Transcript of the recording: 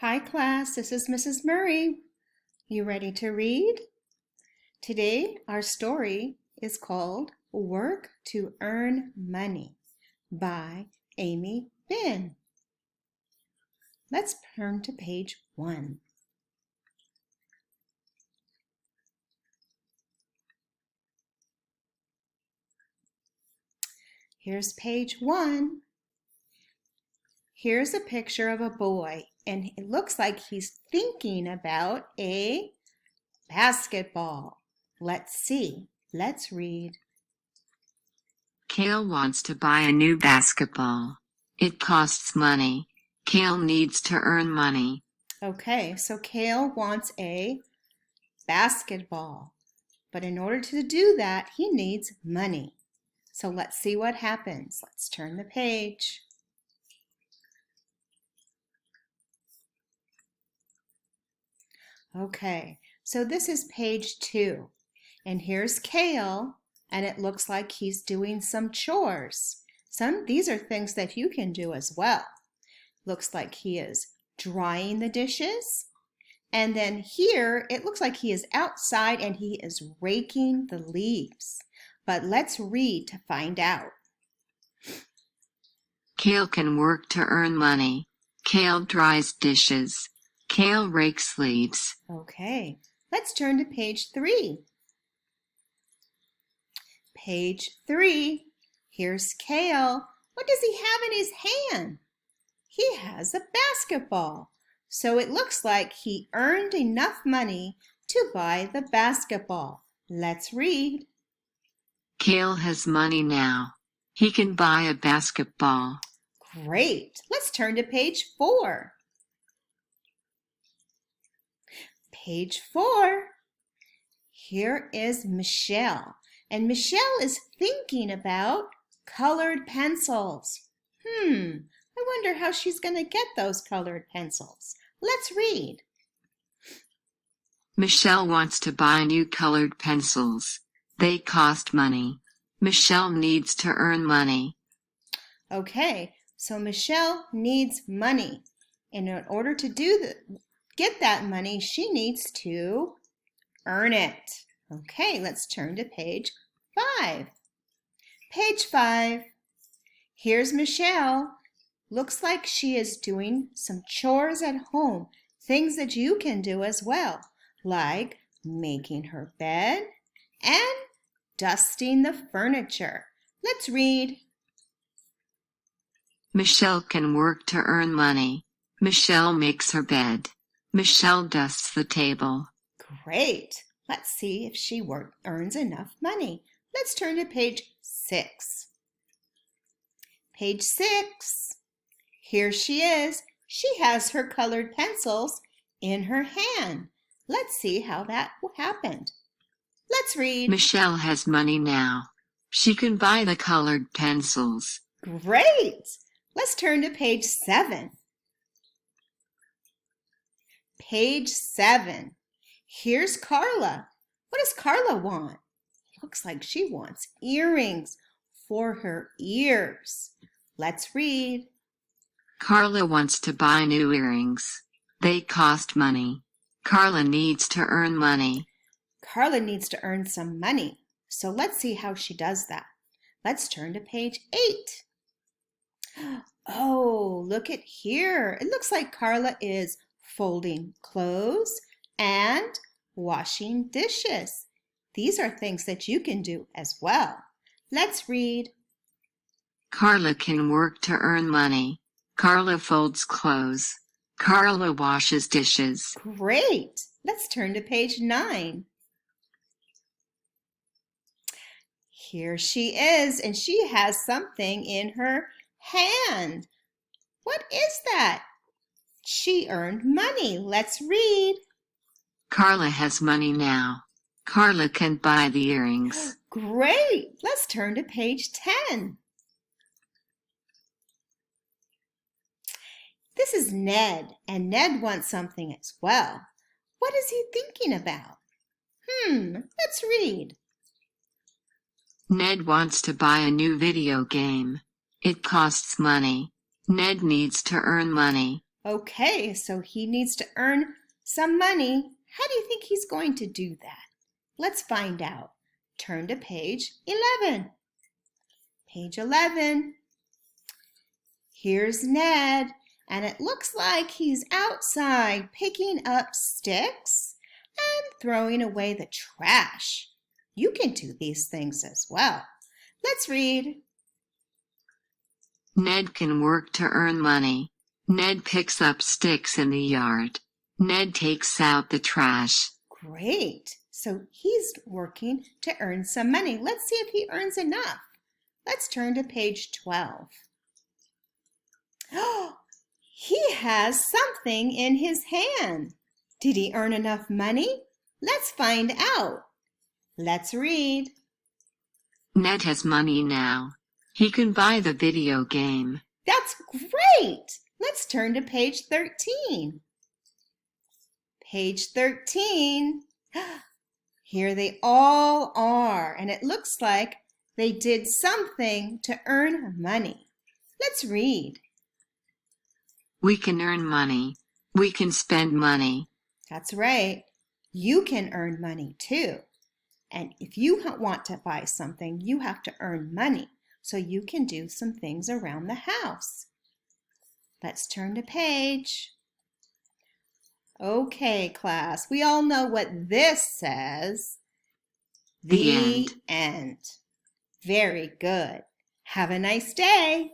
Hi class, this is Mrs. Murray. You ready to read? Today our story is called Work to Earn Money by Amy Finn. Let's turn to page 1. Here's page 1. Here's a picture of a boy, and it looks like he's thinking about a basketball. Let's see. Let's read. Kale wants to buy a new basketball. It costs money. Kale needs to earn money. Okay, so Kale wants a basketball, but in order to do that, he needs money. So let's see what happens. Let's turn the page. Okay, so this is page 2, and here's Kale, and it looks like he's doing some chores. These are things that you can do as well. Looks like he is drying the dishes, and then here it looks like he is outside and he is raking the leaves. But let's read to find out. Kale can work to earn money. Kale dries dishes. Kale rakes leaves. Okay, let's turn to page 3. Page 3. Here's Kale. What does he have in his hand? He has a basketball. So it looks like he earned enough money to buy the basketball. Let's read. Kale has money now. He can buy a basketball. Great. Let's turn to page 4. Page 4. Here is Michelle. And Michelle is thinking about colored pencils. I wonder how she's going to get those colored pencils. Let's read. Michelle wants to buy new colored pencils. They cost money. Michelle needs to earn money. Okay, so Michelle needs money. And in order to get that money, she needs to earn it. Okay, let's turn to page 5. Page 5. Here's Michelle. Looks like she is doing some chores at home, things that you can do as well, like making her bed and dusting the furniture. Let's read. Michelle can work to earn money. Michelle makes her bed. Michelle dusts the table. Great. Let's see if she earns enough money. Let's turn to page 6. Page 6. Here she is. She has her colored pencils in her hand. Let's see how that happened. Let's read. Michelle has money now. She can buy the colored pencils. Great. Let's turn to page 7. Page 7. Here's Carla. What does Carla want? Looks like she wants earrings for her ears. Let's read. Carla wants to buy new earrings. They cost money. Carla needs to earn money. Carla needs to earn some money. So let's see how she does that. Let's turn to page 8. Oh, look at here. It looks like Carla is folding clothes and washing dishes. These are things that you can do as well. Let's read. Carla can work to earn money. Carla folds clothes. Carla washes dishes. Great. Let's turn to page 9. Here she is, and she has something in her hand. What is that? She earned money. Let's read. Carla has money now. Carla can buy the earrings. Great. Let's turn to page 10. This is Ned, and Ned wants something as well. What is he thinking about? Let's read. Ned wants to buy a new video game. It costs money. Ned needs to earn money. Okay, so he needs to earn some money. How do you think he's going to do that? Let's find out. Turn to page 11. Page 11. Here's Ned, and it looks like he's outside picking up sticks and throwing away the trash. You can do these things as well. Let's read. Ned can work to earn money. Ned picks up sticks in the yard. Ned takes out the trash. Great. So he's working to earn some money. Let's see if he earns enough. Let's turn to page 12. Oh, he has something in his hand. Did he earn enough money? Let's find out. Let's read. Ned has money now. He can buy the video game. That's great. Let's turn to page 13. Page 13. Here they all are, and it looks like they did something to earn money. Let's read. We can earn money. We can spend money. That's right. You can earn money too. And if you want to buy something, you have to earn money so you can do some things around the house. Let's turn to page. Okay, class, we all know what this says. The end. End. Very good. Have a nice day.